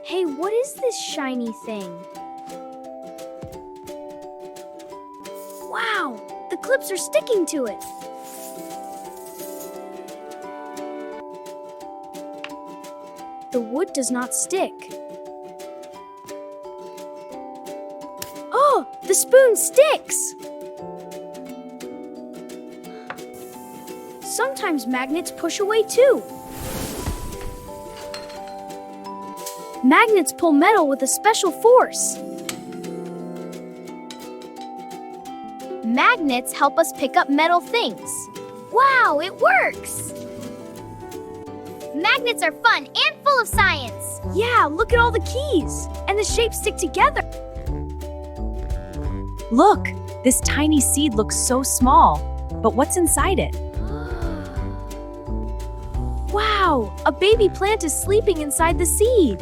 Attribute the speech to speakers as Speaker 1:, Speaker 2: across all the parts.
Speaker 1: Hey, what is this shiny thing? Wow, the clips are sticking to it. The wood does not stick. Oh, the spoon sticks! Sometimes magnets push away too. Magnets pull metal with a special force. Magnets help us pick up metal things. Wow, it works! Magnets are fun and full of science. Yeah, look at all the keys. And the shapes stick together.
Speaker 2: Look, this tiny seed looks so small, but what's inside it?
Speaker 1: Wow, a baby plant is sleeping inside the seed.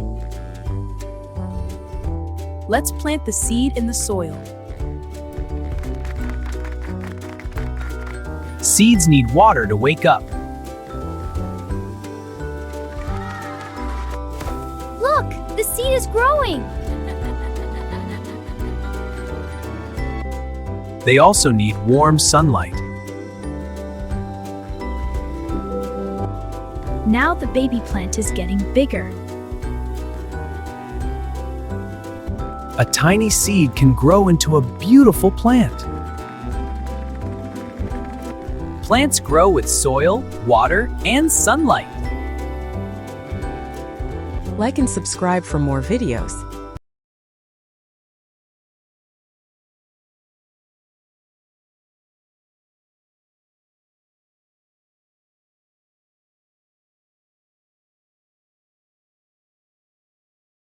Speaker 2: Let's plant the seed in the soil.
Speaker 3: Seeds need water to wake up.
Speaker 1: Look, the seed is growing.
Speaker 3: They also need warm sunlight.
Speaker 2: Now the baby plant is getting bigger.
Speaker 3: A tiny seed can grow into a beautiful plant. Plants grow with soil, water, and sunlight.
Speaker 4: Like and subscribe for more videos.